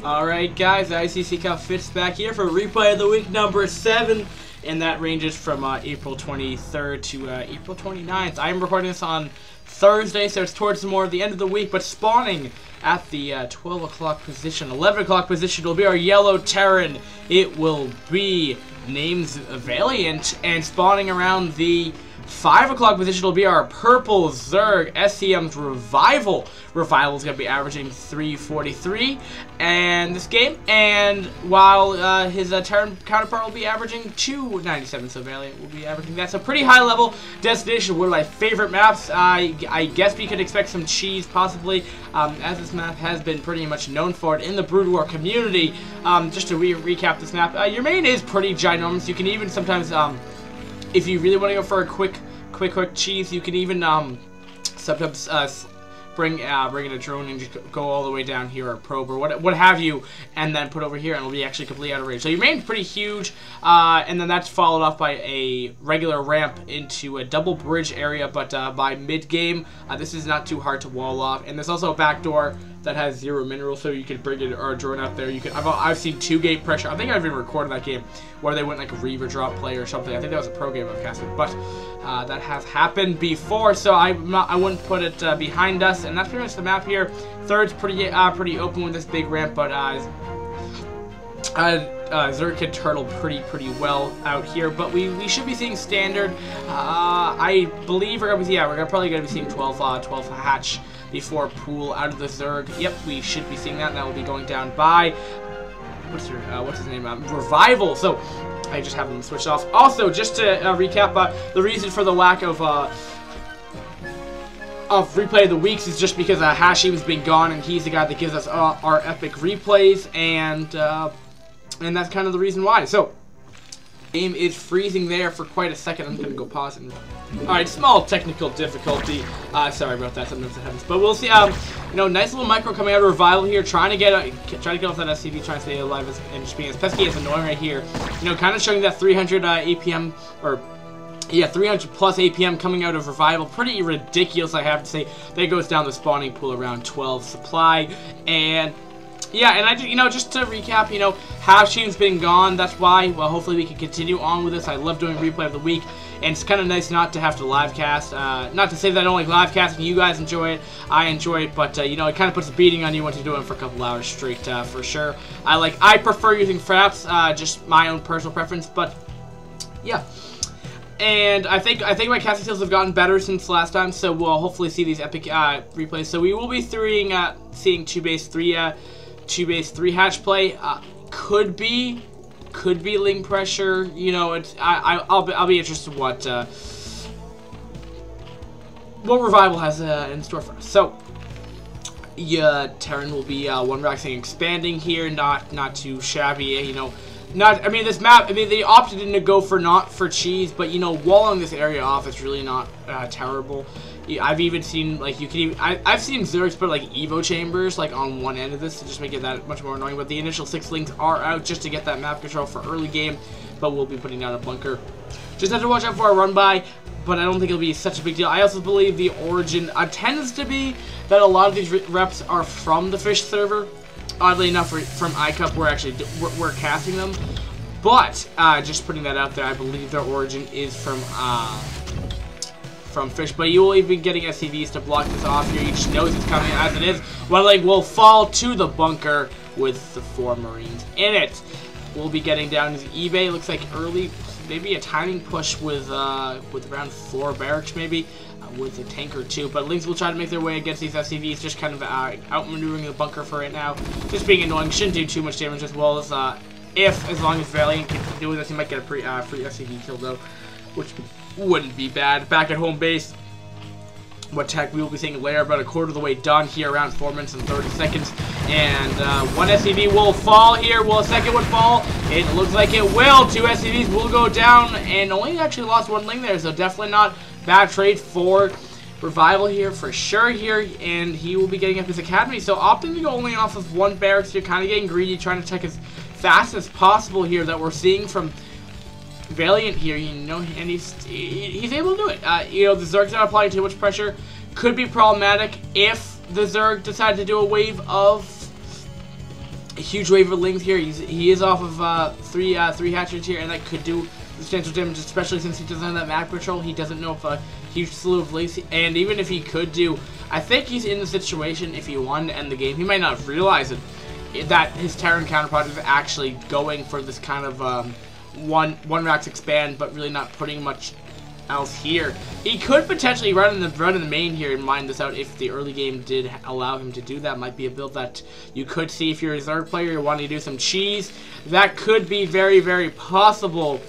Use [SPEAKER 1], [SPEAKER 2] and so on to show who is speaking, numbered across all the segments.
[SPEAKER 1] Alright guys, ICC Cup Fitz back here for replay of the week number 7, and that ranges from April 23rd to April 29th. I am recording this on Thursday, so it's towards more of the end of the week, but spawning at the 12 o'clock position, 11 o'clock position will be our yellow Terran. It will be named ValiaNt, and spawning around the 5 o'clock position will be our purple Zerg, ScM's Revival. Revival's going to be averaging 343 and this game, and while his Terran counterpart will be averaging 297, so Valiant will be averaging that. So pretty high level destination, one of my favorite maps. I guess we could expect some cheese possibly, as this map has been pretty much known for it in the Brood War community. Just to recap this map, your main is pretty ginormous. You can even sometimes, if you really want to go for a quick cheese, you can even sometimes bring in a drone and just go all the way down here, or probe, or what have you, and then put over here, and it'll be actually completely out of range. So your main's pretty huge, and then that's followed off by a regular ramp into a double bridge area, but by mid-game, this is not too hard to wall off. And there's also a back door that has 0 minerals, so you could bring it or a drone out there. You could. I've seen 2-gate pressure. I think I've even recorded that game where they went like a Reaver drop play or something. I think that was a pro game I've casted, but that has happened before, so I wouldn't put it behind us. And that's pretty much the map here. Third's pretty open with this big ramp, but Zerg can turtle pretty well out here, but we should be seeing standard. I believe we're probably gonna be seeing 12 hatch before pool out of the Zerg. Yep, we should be seeing that, and that will be going down by what's his name? Revival. So I just have them switched off. Also, just to recap, the reason for the lack of replay of the weeks is just because Hashim's been gone, and he's the guy that gives us our epic replays, and that's kind of the reason why. So, game is freezing there for quite a second. I'm gonna go pause it. Alright, small technical difficulty. Sorry about that. Sometimes it happens. But we'll see. You know, nice little micro coming out of Revival here, trying to get off that SCV, trying to stay alive and just being as pesky as annoying right here. You know, kind of showing that 300 APM, or yeah, 300 plus APM coming out of Revival. Pretty ridiculous, I have to say. That goes down the spawning pool around 12 supply, and yeah, and just to recap, Hashim's been gone. That's why. Well, hopefully we can continue on with this. I love doing replay of the week, and it's kind of nice not to have to live cast. Not to say that I don't like live casting. You guys enjoy it. I enjoy it, but it kind of puts a beating on you once you're doing it for a couple hours straight, for sure. I prefer using fraps, just my own personal preference, but yeah. And I think my casting skills have gotten better since last time, so we'll hopefully see these epic replays. So we will be seeing 2-base 3 hatch play. Could be Ling pressure. I'll be interested what Revival has in store for us. So yeah, Terran will be one-raxing expanding here, not too shabby. This map, they opted in to go not for cheese, but walling this area off is really not terrible. I've even seen I've seen Zergs put Evo chambers on one end of this to just make it that much more annoying. But the initial 6 links are out just to get that map control for early game. But we'll be putting down a bunker. Just have to watch out for our run by, but I don't think it'll be such a big deal. I also believe the origin tends to be that a lot of these reps are from the fish server. Oddly enough, from iCup, we're casting them, but just putting that out there, I believe their origin is from fish. But you will even be getting SCVs to block this off here. You just knows it's coming as it is. One leg will fall to the bunker with the 4 Marines in it. We'll be getting down to eBay. Looks like early, maybe a timing push with around 4 barracks, maybe. With a tank or 2, but Lings will try to make their way against these SCVs, just kind of outmaneuvering the bunker for right now. Just being annoying, shouldn't do too much damage, as well as as long as ValiaNt can deal with this, he might get a free SCV kill though, which wouldn't be bad. Back at home base, what tech we will be seeing later, about a quarter of the way done here, around 4 minutes and 30 seconds, and 1 SCV will fall here. Will a second one fall? It looks like it will. 2 SCVs will go down, and only actually lost 1 Ling there, so definitely not bad trade for Revival here for sure here, and he will be getting up his academy. So opting to go only off of 1 barracks here, kind of getting greedy, trying to check as fast as possible here that we're seeing from ValiaNt here, and he's able to do it. The Zerg's not applying too much pressure. Could be problematic if the Zerg decide to do a wave of a huge wave of Lings here. He is off of three hatcheries here, and that could do substantial damage, especially since he doesn't have that map control. He doesn't know if a huge slew of Lings, and even if he could do, I think he's in the situation, if he won to end the game, he might not realize it, that his Terran counterpart is actually going for this kind of one Rax expand, but really not putting much else here. He could potentially run in the main here and mine this out if the early game did allow him to do that. Might be a build that you could see if you're a Zerg player, you're wanting to do some cheese. That could be very, very possible.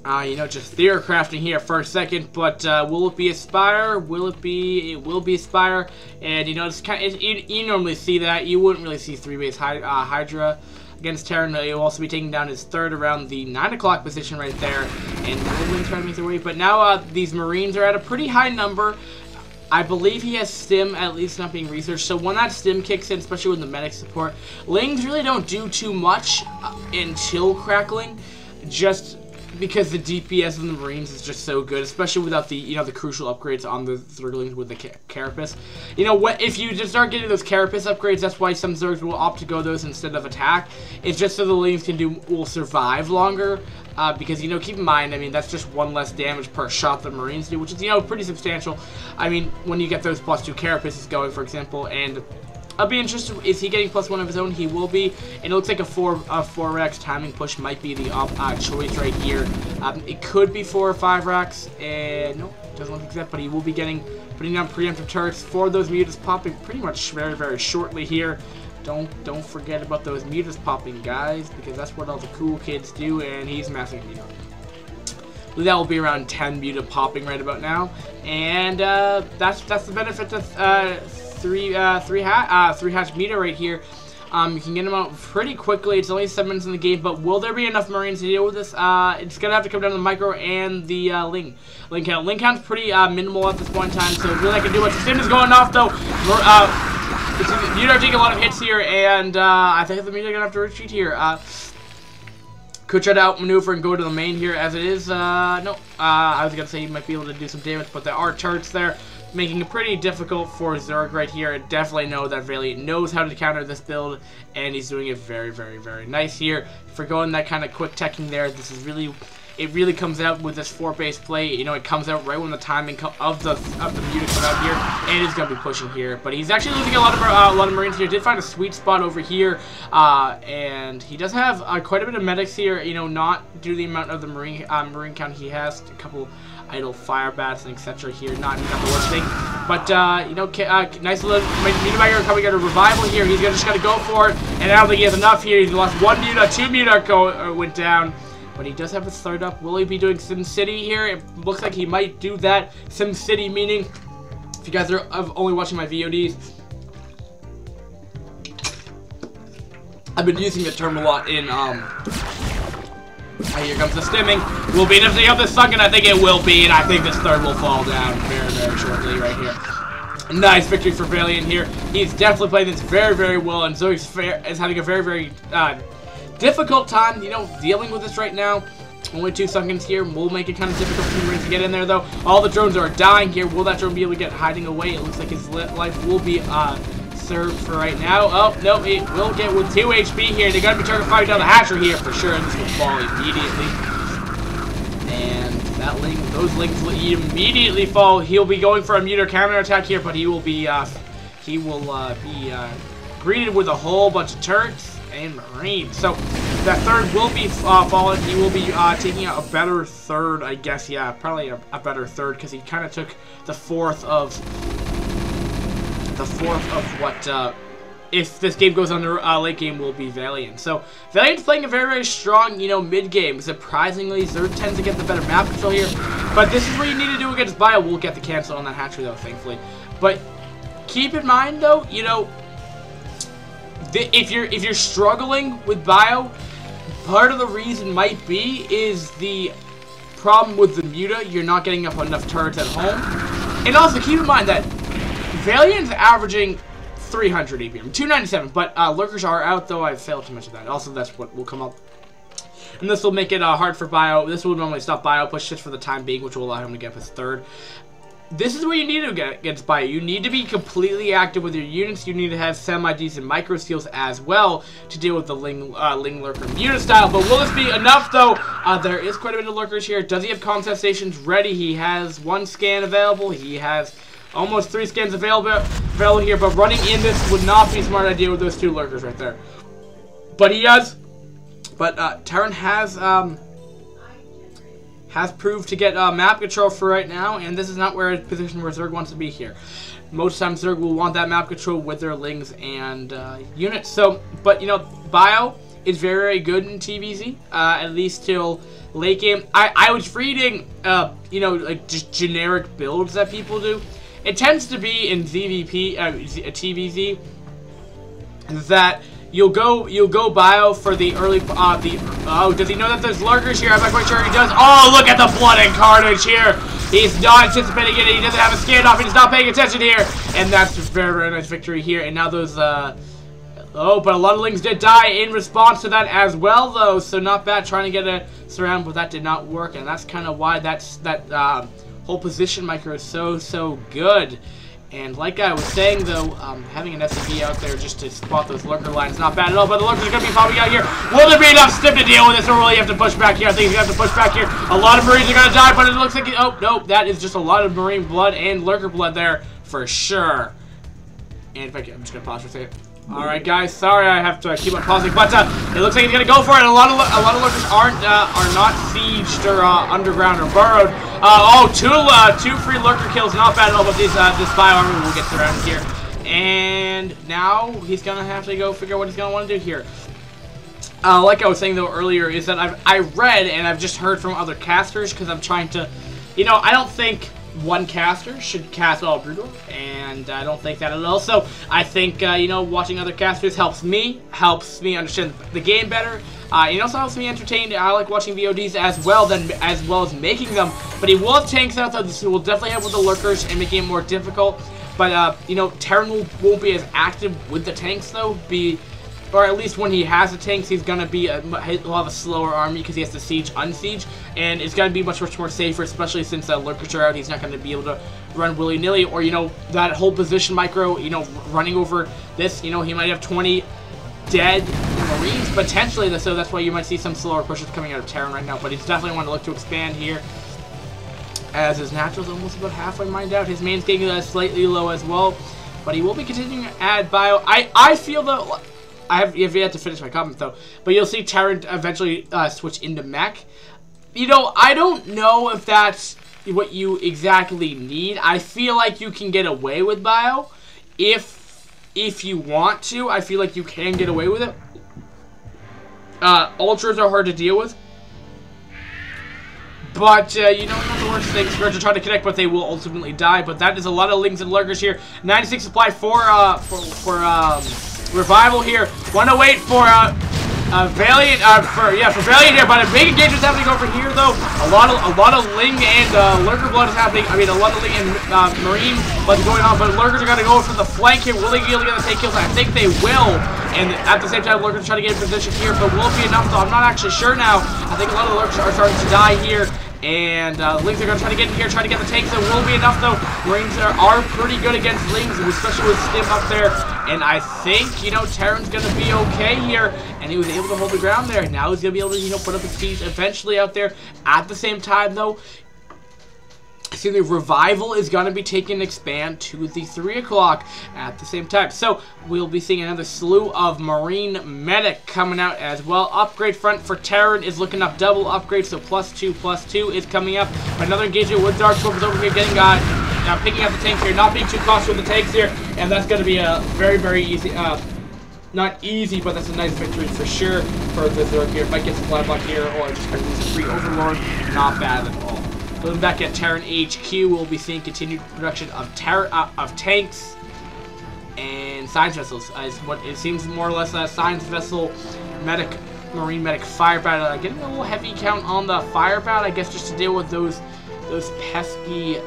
[SPEAKER 1] You know, just theorycrafting here for a second, but will it be Aspire? Will it be? It will be Aspire, and you know, it's kind of, you normally see that. You wouldn't really see 3-base Hydra against Terran. He'll also be taking down his third around the 9 o'clock position right there, and Wolverine's trying to make their way. But now these Marines are at a pretty high number. I believe he has ScM at least not being researched, so when that ScM kicks in, especially with the medic support, Lings really don't do too much until crackling, just because the DPS in the Marines is just so good, especially without the, you know, the crucial upgrades on the Zerglings with the Carapace. You know what? If you just start getting those Carapace upgrades, that's why some Zergs will opt to go those instead of attack. It's just so the Lings will survive longer. Because, you know, keep in mind, I mean, that's just one less damage per shot the Marines do, which is, you know, pretty substantial. I mean, when you get those +2 Carapaces going, for example, and I'll be interested, is he getting +1 of his own? He will be, and it looks like a 4-Rax timing push might be the choice right here. It could be 4 or 5 Rax, and no, doesn't look like that, but he will be putting down preemptive turrets for those mutas popping pretty much very, very shortly here. Don't forget about those mutas popping, guys, because that's what all the cool kids do, and he's massing muta. That will be around 10 muta popping right about now, and that's the benefit of three hatch meter right here. You can get them out pretty quickly. It's only 7 minutes in the game, but will there be enough Marines to deal with this? It's gonna have to come down to the micro and the Ling count. Ling count's pretty minimal at this point in time, so really I can do much. The ScM is going off though. The Muta are taking a lot of hits here, and I think the Muta are gonna have to retreat here. Could try to outmaneuver and go to the main here as it is. No, I was gonna say he might be able to do some damage, but there are turrets there, making it pretty difficult for Zerg right here. I definitely know that ValiaNt knows how to counter this build, and he's doing it very, very, very nice here. For going that kind of quick teching there, this is really, it really comes out with this 4-base play. You know, it comes out right when the timing of the Muta comes out here, and he's gonna be pushing here. But he's actually losing a lot of Marines here. Did find a sweet spot over here, and he does have quite a bit of medics here. You know, not due to the amount of the Marine count he has. A couple idle fire bats and etc. here, not the worst thing, but you know, nice little Muta bagger coming out of revival here. He's just gonna go for it, and I don't think he has enough here. He's lost 1 Muta, 2 Muta went down, but he does have his third up. Will he be doing Sim City here? It looks like he might do that. Sim City meaning, if you guys are only watching my VODs, I've been using the term a lot in here comes the stimming. Will be enough to take out this second. I think it will be, and I think this third will fall down very, very shortly right here. Nice victory for ValiaNt here. He's definitely playing this very, very well, and so is having a very, very difficult time, you know, dealing with this right now. Only 2 seconds here. Will make it kind of difficult for the Marines to get in there, though. All the drones are dying here. Will that drone be able to get hiding away? It looks like his life will be served for right now. Oh, no, it will get with 2 HP here. They're going to be trying to fight down the hatcher here for sure, and this will fall immediately. And that Ling, those Lings will immediately fall. He'll be going for a Muta counter attack here, but he will be greeted with a whole bunch of turrets and Marines. So that third will be fallen. He will be taking out a better third, I guess. Yeah, probably a better third, because he kind of took the fourth of what, if this game goes on the late game, will be ValiaNt. So ValiaNt's playing a very, very strong, you know, mid game. Surprisingly, Zerg tends to get the better map control here, but this is what you need to do against Bio. We'll get the cancel on that hatchery though, thankfully. But keep in mind though, you know, if you're struggling with Bio, part of the reason might be is the problem with the Muta. You're not getting up enough turrets at home, and also keep in mind that ValiaNt's averaging 300 EPM, 297, but lurkers are out, though I failed to mention that. Also, that's what will come up. And this will make it hard for Bio. This will normally stop Bio push just for the time being, which will allow him to get his third. this is what you need to get against Bio. You need to be completely active with your units. You need to have semi-decent micro skills as well to deal with the Ling Lurker unit style. But will this be enough, though? There is quite a bit of Lurkers here. Does he have combat stations ready? He has 1 scan available. He has almost 3 scans available here. But running in this would not be a smart idea with those 2 Lurkers right there. But he has... But Terran has proved to get map control for right now, and this is not where a position where Zerg wants to be here. Most times Zerg will want that map control with their Lings and units. So, but you know, Bio is very, very good in TVZ, at least till late game. I was reading, you know, like just generic builds that people do. It tends to be in ZVP, TVZ, that you'll go Bio for the early, oh, does he know that there's Lurkers here? I'm not quite sure he does. Oh, look at the blood and carnage here. He's not anticipating it. He doesn't have a scan off. He's not paying attention here. And that's a very, very nice victory here. And now those, oh, but a lot of Lings did die in response to that as well, though. So not bad trying to get a surround, but that did not work. And that's kind of why that whole position micro is so good. And like I was saying, though, having an SCV out there just to spot those Lurker lines is not bad at all, but the Lurkers are going to be popping out here. Will there be enough stim to deal with this, or will you have to push back here? I think you have to push back here. A lot of Marines are going to die, but it looks like... Oh, no, that is just a lot of Marine blood and Lurker blood there, for sure. And if I'm just going to pause for a second. Alright, guys, sorry I have to keep on pausing, but it looks like he's going to go for it. A lot of Lurkers are not sieged or underground or burrowed. Oh, two free Lurker kills, not bad at all, but this Bio army will get surrounded here. And now he's going to have to go figure out what he's going to want to do here. Like I was saying, though, earlier, is that I read and I've just heard from other casters, because I'm trying to, you know, I don't think one caster should cast all Broodor, and I don't think that at all. So I think, you know, watching other casters helps me understand the game better. It also helps me entertain. I like watching VODs as well as making them. But he will have tanks out, though. This will definitely help with the Lurkers and making it more difficult. But, you know, Terran won't be as active with the tanks, though. Or at least when he has the tanks, he's going to be, he'll have a slower army because he has to siege, unsiege. And it's going to be much more safer, especially since Lurkers are out. He's not going to be able to run willy-nilly. Or, you know, that whole position micro, you know, running over this, you know, he might have 20 dead Marines, potentially. So that's why you might see some slower pushes coming out of Terran right now. But he's definitely want to look to expand here, as his natural's almost about halfway mined out. His main's getting slightly low as well. But he will be continuing to add Bio. I feel, though... I have yet to finish my comment, though. But you'll see Terran eventually switch into mech. You know, I don't know if that's what you exactly need. I feel like you can get away with Bio. If you want to, I feel like you can get away with it. Ultras are hard to deal with. But, you know, not the worst thing. Scourge are trying to connect, but they will ultimately die. But that is a lot of Lings and Lurkers here. 96 supply for Revival here. Want to wait for ValiaNt, for ValiaNt here, but a big engagement's happening over here, though. A lot of Ling and Lurker blood is happening. I mean, a lot of Ling and Marine blood is going on, but Lurkers are going to go from the flank here. Will they be able to get the take kills? I think they will. And at the same time, Lurkers are trying to get in position here, but will it be enough, though? I'm not actually sure now. I think a lot of the Lurkers are starting to die here. And Lings are going to try to get in here, try to get the tanks. It will be enough, though. Marines are pretty good against Lings, especially with Stim up there. And I think, you know, Terran's going to be okay here. And he was able to hold the ground there. Now he's going to be able to, you know, put up his siege eventually out there. At the same time, though, excuse me, Revival is going to be taking Expand to the 3 o'clock at the same time. So we'll be seeing another slew of Marine Medic coming out as well. Upgrade front for Terran is looking up, double upgrade, so +2/+2 is coming up. Another engagement with Dark Swords over here, getting picking up the tanks here, not being too costly with the tanks here, and that's going to be a very, very easy, not easy, but that's a nice victory for sure for the Zerg here. Might get supply block here, or just going to lose a free Overlord. Not bad at all. Looking back at Terran HQ, we'll be seeing continued production of tanks and science vessels. As what it seems more or less a science vessel, medic, marine medic, firebat. Getting a little heavy count on the firebat, I guess, just to deal with those pesky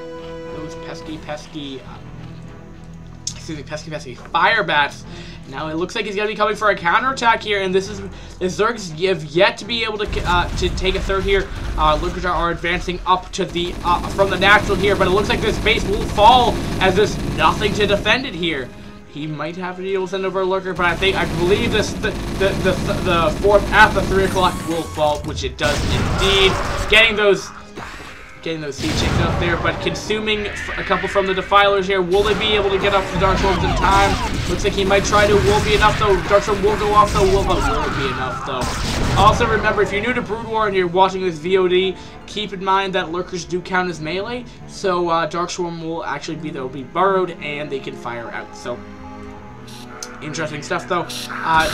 [SPEAKER 1] firebats. Now it looks like he's going to be coming for a counterattack here, and this is the Zergs have yet to be able to take a third here. Lurkers are advancing up to the from the natural here, but it looks like this base will fall as there's nothing to defend it here. He might have to be able to send over a lurker, but I believe this the fourth at the 3 o'clock will fall, which it does indeed. Getting those siege checks out there, but consuming a couple from the defilers here. Will they be able to get up to Dark Swarms in time? Looks like he might try to. Will be enough though. Dark Swarm will go off though. Will it be enough though? Also remember, if you're new to Brood War and you're watching this VOD, keep in mind that lurkers do count as melee. So Dark Swarm will actually be burrowed and they can fire out. So interesting stuff though.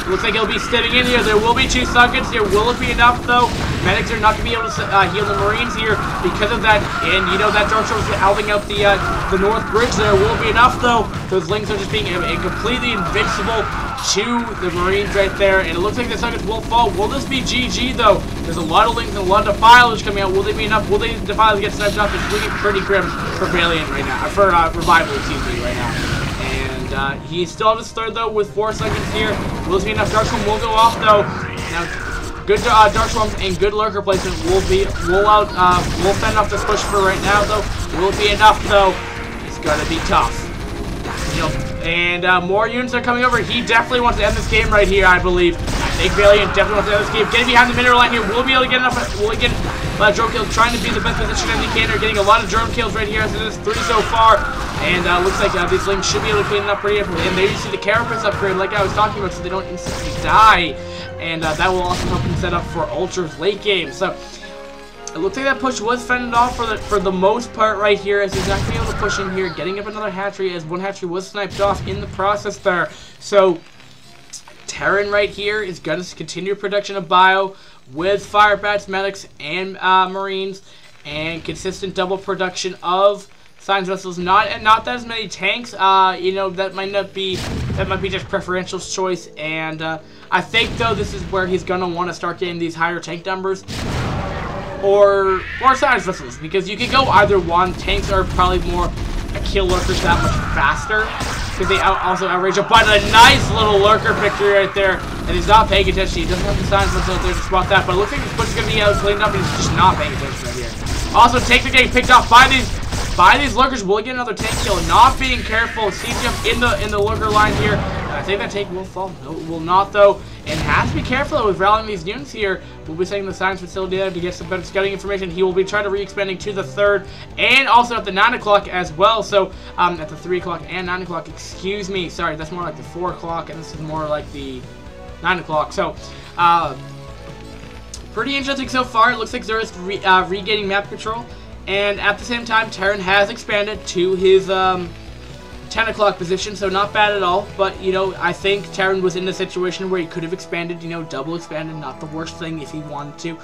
[SPEAKER 1] Looks like he'll be stepping in here. There will be 2 Sunkets here. Will it be enough though? Medics are not going to be able to heal the Marines here because of that. And you know that Dark Swarm is helping out the North Bridge there. Will it be enough though? Those Lings are just being completely invincible to the Marines right there. And it looks like the Sunkets will fall. Will this be GG though? There's a lot of Lings and a lot of Defilers coming out. Will they be enough? Will the Defilers get sniped off? It's looking pretty grim for ValiaNt right now. For Revival, excuse me, right now. He still has his third though with 4 seconds here. Will this be enough? Dark Swarm will go off though. Now, good Dark Swarms and good lurker placement will fend off this push for right now though. Will it be enough though? It's gonna be tough. You know, and more units are coming over. He definitely wants to end this game right here, I believe. I think ValiaNt definitely wants to end this game. Getting behind the mineral line here. Will be able to get enough? Will he get drone kills? Trying to be the best position as he can. They're getting a lot of drone kills right here. As it is 3 so far. And looks like these Lings should be able to clean it up pretty quickly. And there you see the Carapace upgrade, like I was talking about, so they don't instantly die. And that will also help him set up for Ultra's late game. So it looks like that push was fended off for the most part right here, as he's not going to be able to push in here, getting up another hatchery, as one hatchery was sniped off in the process there. So Terran right here is going to continue production of bio with Fire Bats, Medics, and Marines, and consistent double production of Science Vessels. Not that as many tanks. You know, that might be just preferential choice. And I think though this is where he's gonna want to start getting these higher tank numbers, or Science Vessels, because you can go either one. Tanks are probably more kill lurkers that much faster, because they also outrage up. But a nice little lurker victory right there, and he's not paying attention. He doesn't have the Science Vessels out there to spot that, but it looks like this push is gonna be cleaned up, and he's just not paying attention right here. Also, tanks are getting picked off by these lurkers. Will get another tank kill. Not being careful. Siege jump in the lurker line here. And I think that tank will fall. No, it will not though. And has to be careful with rallying these units here. We'll be sending the science facility there to get some better scouting information. He will be trying to re-expanding to the 3rd and also at the 9 o'clock as well. So at the 3 o'clock and 9 o'clock. Excuse me. Sorry, that's more like the 4 o'clock, and this is more like the 9 o'clock. So pretty interesting so far. It looks like Zer's regaining map control. And at the same time, Terran has expanded to his 10 o'clock position, so not bad at all. But, you know, I think Terran was in a situation where he could have expanded, you know, double expanded, not the worst thing if he wanted to.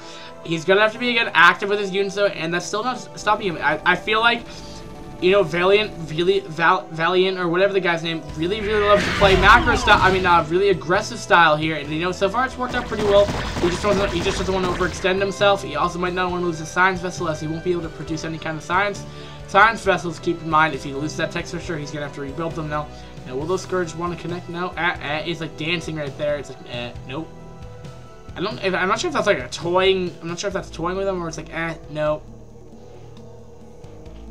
[SPEAKER 1] He's going to have to be, again, active with his units, though, and that's still not stopping him. I feel like, you know, ValiaNt, or whatever the guy's name, really loves to play macro style. I mean, really aggressive style here, and you know, so far it's worked out pretty well. He just doesn't want to overextend himself. He also might not want to lose his science vessel, as he won't be able to produce any kind of science vessels. Keep in mind, if he loses that text fixture, he's gonna have to rebuild them now. Now, will those Scourge want to connect? No. It's like dancing right there. It's like nope. I'm not sure if that's like a toying. I'm not sure if that's toying with them, or it's like no.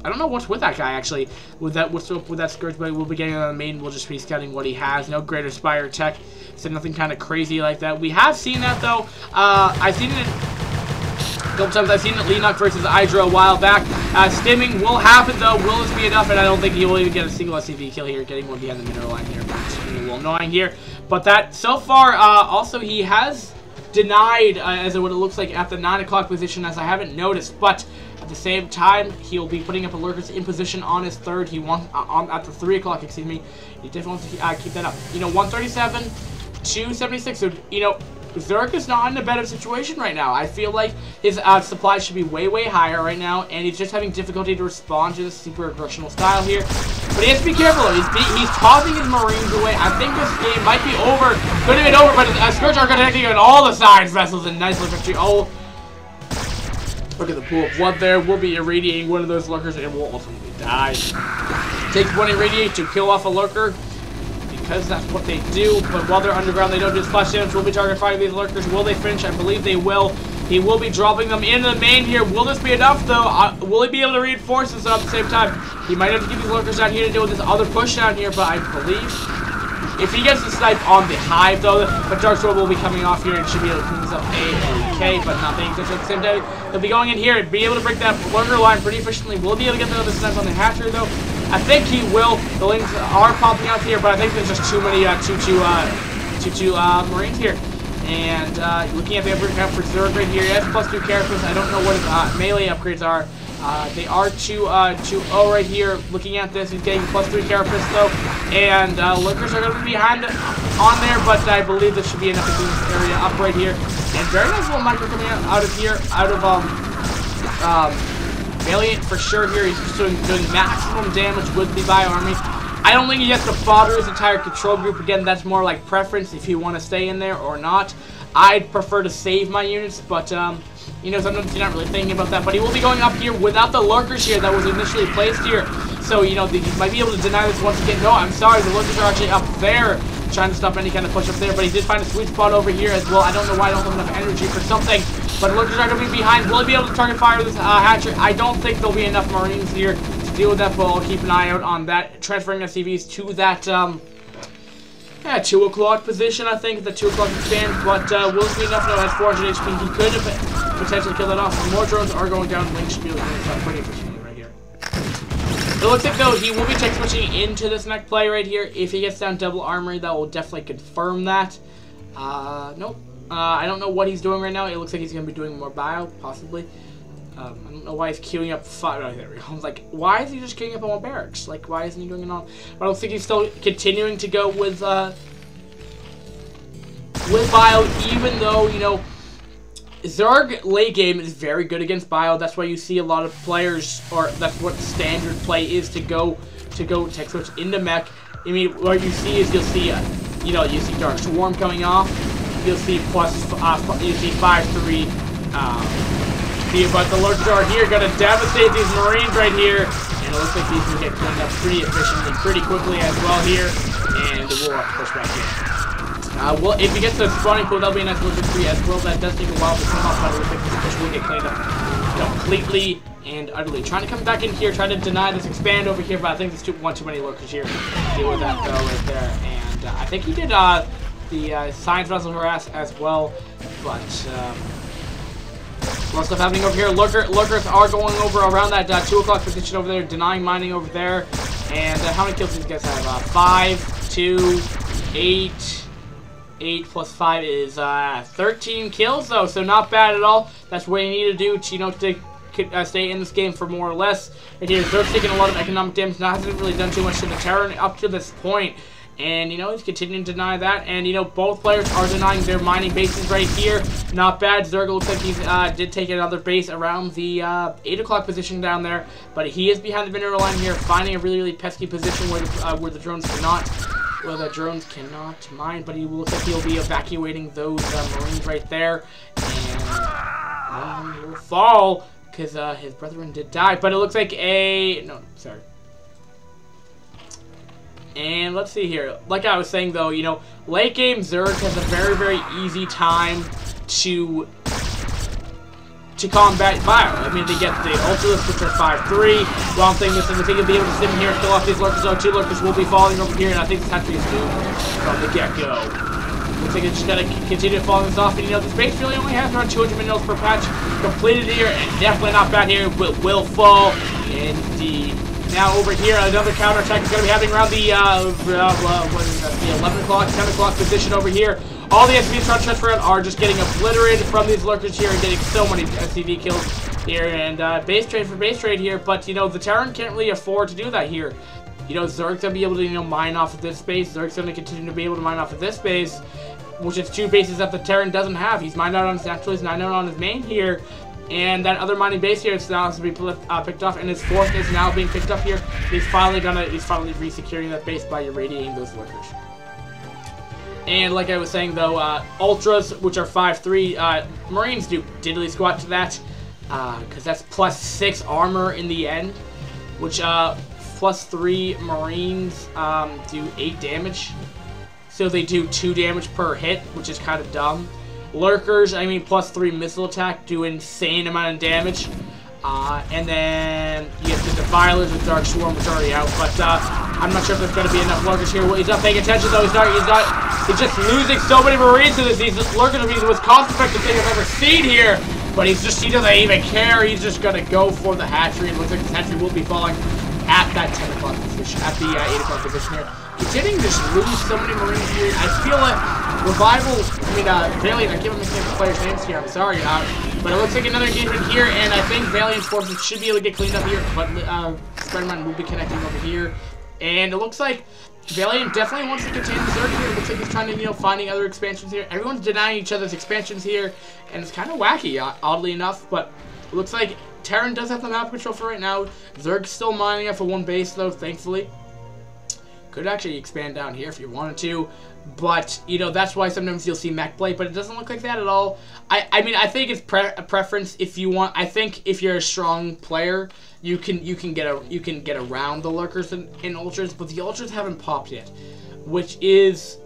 [SPEAKER 1] I don't know what's with that guy, actually. What's up with that Scourge, but we'll be getting on the main. We'll just be scouting what he has. No Greater Spire tech, so nothing kind of crazy like that. We have seen that, though. I've seen it a couple times. I've seen it Leenock versus Hydra a while back. Stimming will happen, though. Will this be enough? And I don't think he will even get a single SCV kill here. Getting one behind the mineral line here. It's a little annoying here. But that, so far, also he has denied, as what it looks like, at the 9 o'clock position, as I haven't noticed. But at the same time, he'll be putting up a lurkers in position on his 3rd. He wants at the 3 o'clock. Excuse me. He definitely wants to keep that up. You know, 137, 276. So you know, Zerg is not in a better situation right now. I feel like his supply should be way higher right now, and he's just having difficulty to respond to this super aggressional style here. But he has to be careful. He's tossing his Marines away. I think this game might be over. Could have been over, but Scourge are connecting on all the science vessels and nice little victory. Oh. Look at the pool of blood there. We'll be irradiating one of those lurkers and will ultimately die. Takes one irradiate to kill off a lurker, because that's what they do. But while they're underground, they don't do splash damage. Will be target fighting these lurkers. Will they finish? I believe they will. He will be dropping them into the main here. Will this be enough, though? Will he be able to reinforce this at the same time? He might have to keep these lurkers down here to deal with this other push down here, but I believe if he gets the snipe on the hive, though, the Dark Sword will be coming off here and should be able to clean this up A-OK, but not being touched at the same time. He'll be going in here and be able to break that lurker line pretty efficiently. Will he be able to get the other snipe on the hatchery, though? I think he will. The links are popping out here, but I think there's just too many 2-2 Marines here. And looking at the upgrade count for Zerg right here, he has +2 characters. I don't know what his melee upgrades are. They are 2-0 right here. Looking at this, he's getting +3 characters though. And lurkers are going to be behind on there, but I believe this should be enough to clean this area up right here. And very nice little micro coming out of here, out of ValiaNt for sure here. He's just doing maximum damage with the Bio Army. I don't think he has to fodder his entire control group. Again, that's more like preference if you want to stay in there or not. I'd prefer to save my units, but you know, sometimes you're not really thinking about that. But he will be going up here without the lurkers here that was initially placed here. So, you know, he might be able to deny this once again. No, I'm sorry, the lurkers are actually up there, trying to stop any kind of push up there. But he did find a sweet spot over here as well. I don't know why I don't have enough energy for something. But lurkers are going to be behind. Will he be able to target fire this hatchery? I don't think there'll be enough Marines here to deal with that, but I'll keep an eye out on that. Transferring SCVs to that 2 o'clock position, I think, the 2 o'clock expand. But will it be enough? No, has 400 HP. He could potentially kill that off. Some more drones are going down. Link should be able to get this pretty efficiently right here. It looks like, though, he will be tech switching into this next play right here. If he gets down double armory, that will definitely confirm that. Nope. I don't know what he's doing right now. It looks like he's going to be doing more bio, possibly. I don't know why he's queuing up 5. Oh, there we go. I was like, why is he just queuing up on barracks? Like, why isn't he doing it on? But I don't think he's still continuing to go with bio, even though, you know, Zerg late game is very good against bio. That's why you see a lot of players, or that's what standard play is, to go tech switch into mech. I mean, what you see is you'll see, you know, you see Dark Swarm coming off. You'll see you see 5-3. But the lurkers are here, gonna devastate these Marines right here, and it looks like these will get cleaned up pretty efficiently, pretty quickly as well here, and we'll have to push back in. Well, if he gets to the spawning pool, that'll be a nice little victory as well. That does take a while to come up, but it looks like this push will get cleaned up completely and utterly. Trying to come back in here, trying to deny this expand over here, but I think there's one too many lurkers here to deal with that though right there. And I think he did the science vessel harass as well, but a lot of stuff happening over here. Lurkers are going over around that 2 o'clock position over there, denying mining over there. And how many kills do these guys have? 5, 2, 8. 8 plus 5 is 13 kills, though, so not bad at all. That's what you need to do to, you know, to stay in this game for more or less. Right here, Zerg's taking a lot of economic damage. Now hasn't really done too much to the Terran up to this point. And, you know, he's continuing to deny that. And, you know, both players are denying their mining bases right here. Not bad. Zerg looks like he did take another base around the 8 o'clock position down there. But he is behind the mineral line here, finding a really, really pesky position where the drones cannot mine. But he looks like he'll be evacuating those Marines right there. And he will fall because his brethren did die. But it looks like And let's see here. Like I was saying, though, you know, late game Zerg has a very, very easy time to combat bio. I mean, they get the Ultras, which are 5-3. One thing missing, I think he'll be able to sit in here and kill off these lurkers. Oh, 2 lurkers will be falling over here, and I think this hatchery is doomed from the get-go. Looks like it's just gotta continue falling this off. And you know, this base really only has around 200 minerals per patch completed here, and definitely not bad here. Will fall indeed. Now over here, another counterattack is going to be happening around the 11 o'clock, 10 o'clock position over here. All the SCVs trying to transfer out are just getting obliterated from these lurkers here and getting so many SCV kills here. And base trade for base trade here, but you know, the Terran can't really afford to do that here. You know, Zerg's going to be able to, you know, mine off of this base. Zerg's going to continue to be able to mine off of this base, which is 2 bases that the Terran doesn't have. He's mined out on his naturals, he's mined out on his main here. And that other mining base here is now has to be picked off, and his 4th is now being picked up here. He's finally re-securing that base by irradiating those lurkers. And like I was saying, though, Ultras, which are 5-3, Marines do diddly squat to that, because that's +6 armor in the end, which +3 Marines do 8 damage. so they do 2 damage per hit, which is kind of dumb. Lurkers, I mean, +3 missile attack, do insane amount of damage. And then you have the Defilers with Dark Swarm, which is already out, but I'm not sure if there's going to be enough Lurkers here. Well, he's not paying attention, though. He's just losing so many Marines to this. These Lurkers are being the most cost-effective thing I've ever seen here. But he doesn't even care. He's just going to go for the hatchery. It looks like the hatchery will be falling at that 10 o'clock position, at the 8 o'clock position here. Continuing to just lose so many Marines here. I feel like Revival, ValiaNt, I can't understand the players' names here, I'm sorry. But it looks like another engagement here, and I think ValiaNt's forces should be able to get cleaned up here, but Spider-Man will be connecting over here. And it looks like ValiaNt definitely wants to contain the Zerg here. It looks like he's trying to, finding other expansions here. Everyone's denying each other's expansions here, and it's kind of wacky, oddly enough, but it looks like Terran does have the map control for right now. Zerg's still mining up for 1 base, though, thankfully. Could actually expand down here if you wanted to, but, that's why sometimes you'll see mech play, but it doesn't look like that at all. I mean, I think it's a preference if you want. I think if you're a strong player, you can get around the Lurkers and Ultras, but the Ultras haven't popped yet, which is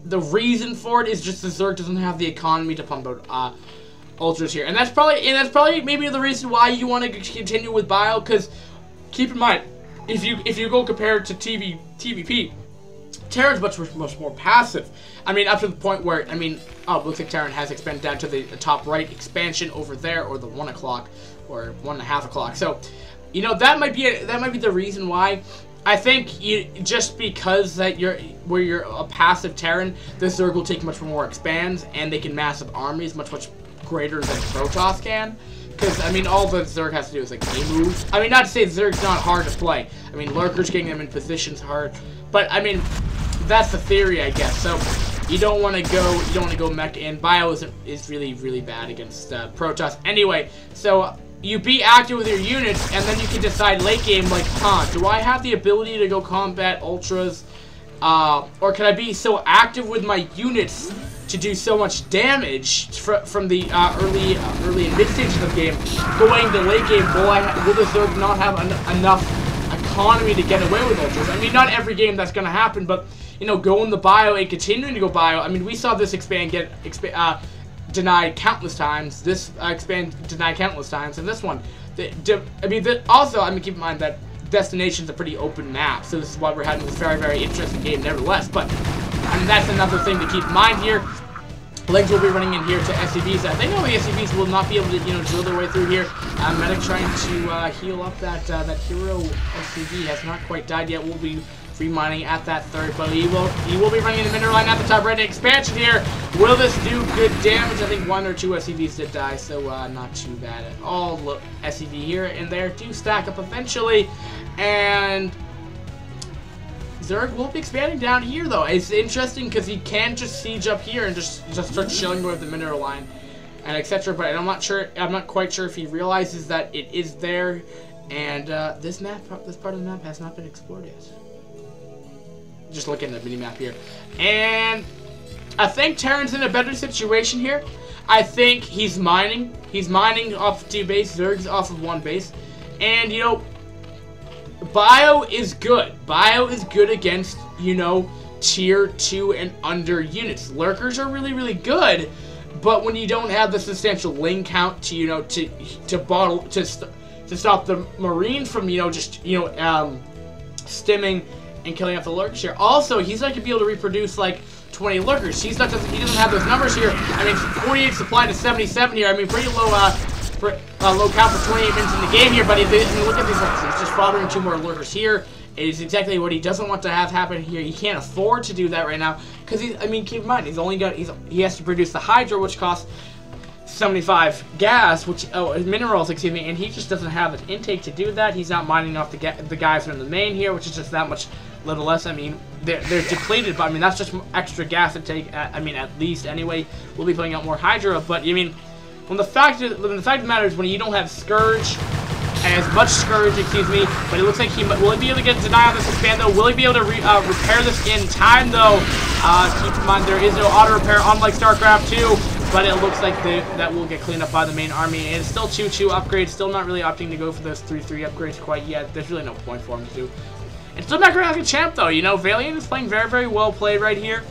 [SPEAKER 1] the reason for it is just the Zerg doesn't have the economy to pump out Ultras here, and that's probably maybe the reason why you want to continue with Bio, because keep in mind, if you go compare it to TVP, Terran's much more passive. I mean, up to the point where, looks like Terran has expanded down to the top right expansion over there, or the 1 o'clock, or 1.5 o'clock. So, that might be the reason why. I think just because that you're a passive Terran, the Zerg will take much more expands, and they can massive armies much greater than Protoss can. Because, all the Zerg has to do is, like, A moves. Not to say Zerg's not hard to play. Lurkers getting them in positions hard. But, that's the theory, I guess. So, you don't want to go mech in. Bio is really, really bad against Protoss. Anyway, so you be active with your units, and then you can decide late game, like, do I have the ability to go combat Ultras? Or can I be so active with my units to do so much damage from the early and mid stages of the game, going to late game, will the Zerg not have enough economy to get away with Ultras? Not every game that's going to happen, but, going the Bio and continuing to go Bio. We saw this expand get denied countless times, this expand denied countless times, and this one, also, keep in mind that Destination's a pretty open map, so this is why we're having this very, very interesting game nevertheless, but that's another thing to keep in mind here. Legs will be running in here to SCVs. I think the SCVs will not be able to, drill their way through here. Medic trying to heal up that hero SCV has not quite died yet. We'll be free mining at that third, but he will be running in the mineral line at the top right. Expansion here. Will this do good damage? I think 1 or 2 SCVs did die, so not too bad at all. Look, SCV here and there do stack up eventually, and Zerg will be expanding down here, though. It's interesting because he can just siege up here and just start chilling with the mineral line and etc. But I'm not quite sure if he realizes that it is there, and this part of the map has not been explored yet. Just looking at the mini map here, and I think Terran's in a better situation here. I think he's mining off of 2 base, Zerg's off of 1 base, and Bio is good. Bio is good against, tier 2 and under units. Lurkers are really, really good, but when you don't have the substantial lane count to, to stop the Marines from, stimming and killing off the Lurkers here. Also, he's not going to be able to reproduce, like, 20 Lurkers. He doesn't have those numbers here. 48 supply to 77 here. Pretty low, low count for 28 minutes in the game here, but look at these Lurkers. He's just fathering 2 more Lurkers here. It is exactly what he doesn't want to have happen here. He can't afford to do that right now, because keep in mind, he has to produce the Hydra, which costs 75 gas, minerals, excuse me, and he just doesn't have an intake to do that. He's not mining off the guys from the main here, which is just that much little less. They're depleted, but that's just extra gas to take. At least anyway. We'll be putting out more Hydra, but when the fact of the matter is, when you don't have Scourge, and as much Scourge, excuse me, but it looks like will he be able to get denied on this expand though? Will he be able to repair this in time though? Keep in mind there is no auto repair, unlike StarCraft 2. But it looks like that will get cleaned up by the main army. And it's still 2-2 upgrades. Still not really opting to go for those 3-3 upgrades quite yet. There's really no point for him to do. And still not really like a champ, though. ValiaNt is playing very, very well played right here.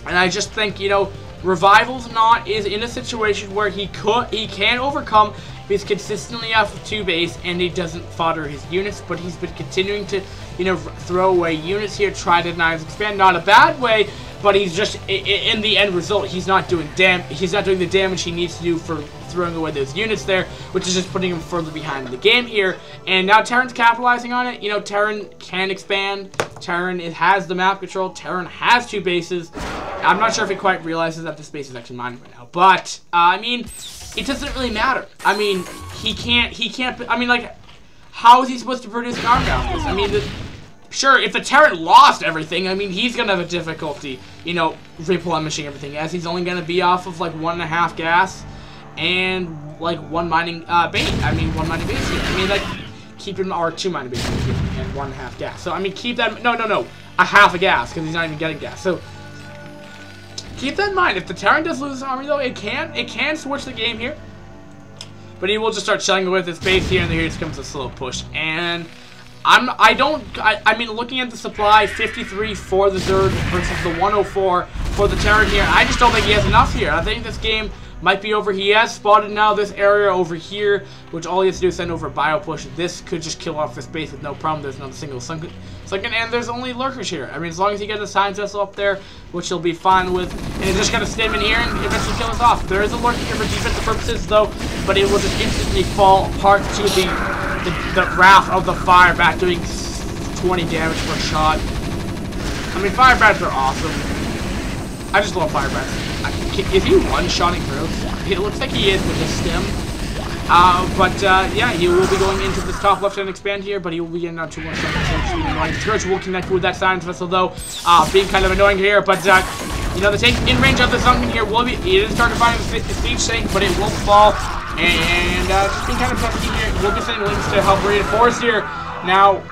[SPEAKER 1] And I just think, you know, Revival's is in a situation where he can overcome if he's consistently off of 2 base and he doesn't fodder his units, but he's been continuing to, you know, throw away units here, try to deny his expand. Not a bad way, but he's just, in the end result, he's not doing the damage he needs to do for throwing away those units there, which is just putting him further behind the game here. And now Terran's capitalizing on it. You know, Terran can expand. Terran has the map control. Terran has 2 bases. I'm not sure if he quite realizes that this base is actually mine right now, but I mean, it doesn't really matter. I mean, he can't. I mean, like, how is he supposed to produce an arm down this? I mean, sure, if the Terran lost everything, I mean, he's gonna have a difficulty, you know, replenishing everything, as he's only gonna be off of like 1.5 gas and like 1 mining base. I mean, 1 mining base here. I mean, like, keep him, or 2 mining bases here and 1.5 gas. So I mean, keep that. No, a half a gas, because he's not even getting gas. So keep that in mind. If the Terran does lose his army, though, it can switch the game here. But he will just start shelling with his base here, and here just comes a slow push. And I mean, looking at the supply, 53 for the Zerg versus the 104 for the Terran here, I just don't think he has enough here. I think this game might be over. He has spotted now this area over here, which all he has to do is send over a bio push. This could just kill off this base with no problem. There's not a single sunken, and there's only lurkers here. I mean, as long as he gets a science vessel up there, which he'll be fine with, and he's just gonna stem in here and eventually kill us off. There is a lurker here for defensive purposes, though, but it will just instantly fall apart to the wrath of the fire bat, doing 20 damage per shot. I mean, fire bats are awesome. I just love fire bats. Is he one-shotting through? It looks like he is with the stem. Yeah, he will be going into this top left-hand expand here, but he will be getting down to 1 second. So Scourge will connect with that science vessel, though, being kind of annoying here. But, you know, the tank in range of the sunken here will be, it is starting to find the siege tank, but it will fall. And just being kind of pesky here. We'll be sending links to help reinforce here. Now,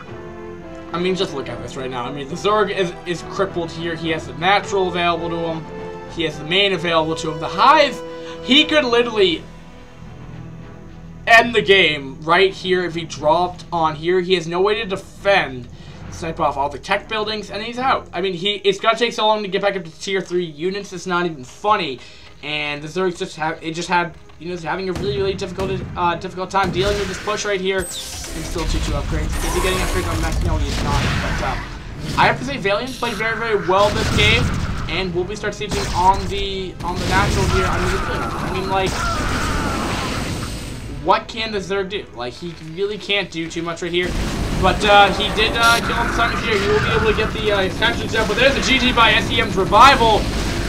[SPEAKER 1] I mean, just look at this right now. I mean, the Zerg is crippled here. He has the natural available to him. He has the main available to him. The Hive, he could literally end the game right here if he dropped on here. He has no way to defend, snipe off all the tech buildings, and he's out. I mean, it's gonna take so long to get back up to tier 3 units. It's not even funny. And the Zerg just had, you know, having a really difficult time dealing with this push right here. And still 2-2 upgrades. Is he getting upgrades on max? No, he's not. But I have to say, ValiaNt played very well this game. And we'll be start sieging on the natural here. I mean, like, what can the Zerg do? Like, he really can't do too much right here. But he did kill on the Sun here. He will be able to get the extensions up. But there's a GG by ScM's Revival.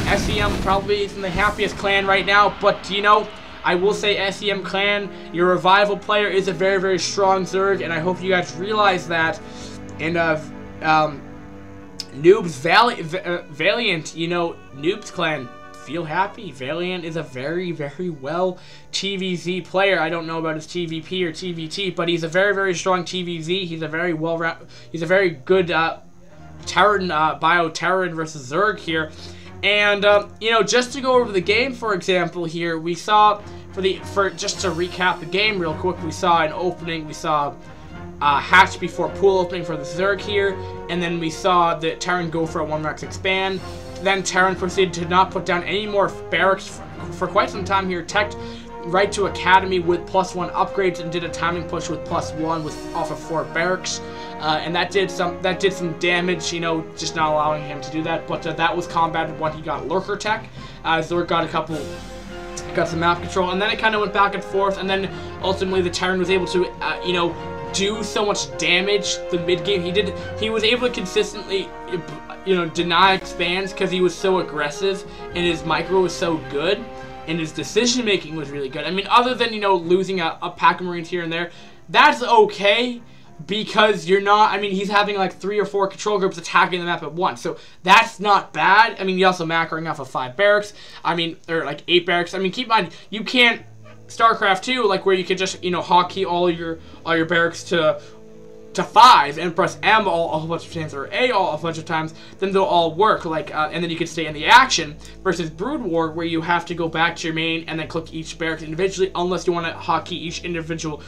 [SPEAKER 1] ScM probably isn't the happiest clan right now. But, you know, I will say, ScM clan, your Revival player is a very strong Zerg. And I hope you guys realize that. And, Noobs, ValiaNt, you know, Noobs clan, feel happy. ValiaNt is a very well TVZ player. I don't know about his TVP or TVT, but he's a very strong TVZ. He's a very good Terran, Bio Terran versus Zerg here. And you know, just to go over the game, for example, here we saw just to recap the game real quick, we saw an opening. We saw hatch before pool opening for the Zerg here, and then we saw the Terran go for a 1-max expand. Then Terran proceeded to not put down any more barracks for quite some time here, teched right to Academy with +1 upgrades and did a timing push with +1 with off of 4 barracks, and that did some damage, you know, just not allowing him to do that. But that was combated when he got Lurker tech. Zerg got some map control, and then it kind of went back and forth, and then ultimately the Terran was able to, you know, do so much damage the mid game. He was able to consistently, you know, deny expands because he was so aggressive and his micro was so good and his decision making was really good. I mean, other than, you know, losing a pack of Marines here and there, that's okay because you're not, I mean, he's having like 3 or 4 control groups attacking the map at once, so that's not bad. I mean, you're also macroing off of 5 barracks, I mean, or like 8 barracks. I mean, keep in mind, you can't StarCraft 2, like, where you could just, you know, hotkey all your barracks to 5 and press M a whole bunch of times, or A a bunch of times, then they'll all work, like, and then you can stay in the action, versus Brood War, where you have to go back to your main and then click each barracks individually, unless you want to hotkey each individual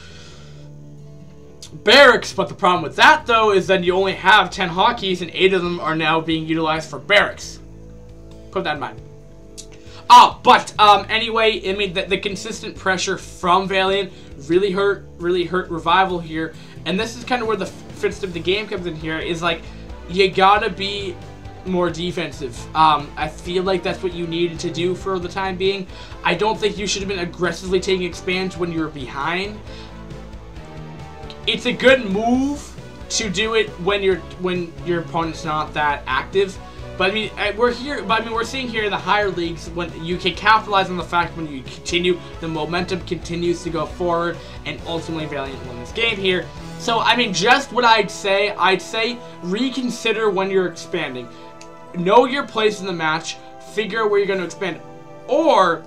[SPEAKER 1] barracks. But the problem with that, though, is that you only have 10 hotkeys, and 8 of them are now being utilized for barracks. put that in mind. Anyway, I mean, the consistent pressure from ValiaNt really hurt Revival here, and this is kind of where the fits of the game comes in here, is like, you gotta be more defensive. I feel like that's what you needed to do for the time being. I don't think you should have been aggressively taking expands when you were behind. It's a good move to do it when your opponent's not that active. But I mean, we're seeing here in the higher leagues when you can capitalize on the fact when you continue, the momentum continues to go forward, and ultimately ValiaNt won this game here. So I mean, just what I'd say reconsider when you're expanding. Know your place in the match, figure out where you're going to expand, or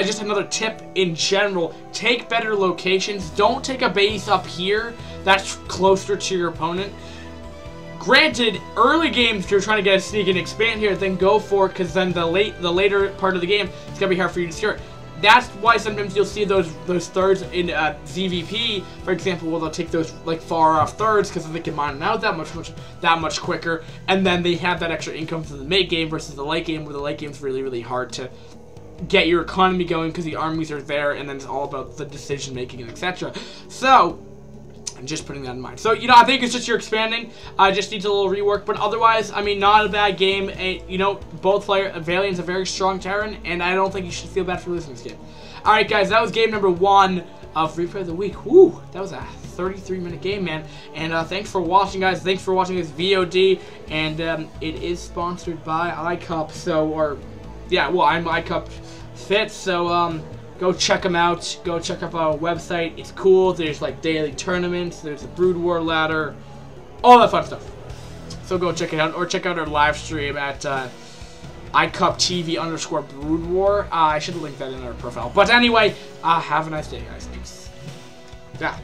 [SPEAKER 1] just another tip in general, take better locations. Don't take a base up here that's closer to your opponent. Granted, early games, if you're trying to get a sneak and expand here, then go for it, because then the later part of the game, it's going to be hard for you to secure it. That's why sometimes you'll see those thirds in ZVP, for example, where they'll take those like far off thirds because they can mine them out that much quicker, and then they have that extra income from the mid game versus the late game, where the late game's really hard to get your economy going because the armies are there, and then it's all about the decision making and etc. So I'm just putting that in mind. So, you know, I think it's just you're expanding. Just needs a little rework. But otherwise, I mean, not a bad game. You know, both ValiaNt's a very strong Terran, and I don't think you should feel bad for losing this game. Alright, guys, that was game number 1 of Replay of the Week. Woo, that was a 33-minute game, man. And thanks for watching, guys. Thanks for watching this VOD. And it is sponsored by iCup. So, yeah, well, I'm iCup Fit. So, go check them out. Go check out our website. It's cool. There's like daily tournaments. There's a Brood War ladder. All that fun stuff. So go check it out. Or check out our live stream at iCupTV_Brood War. I should link that in our profile. But anyway, have a nice day, guys. Peace. Yeah.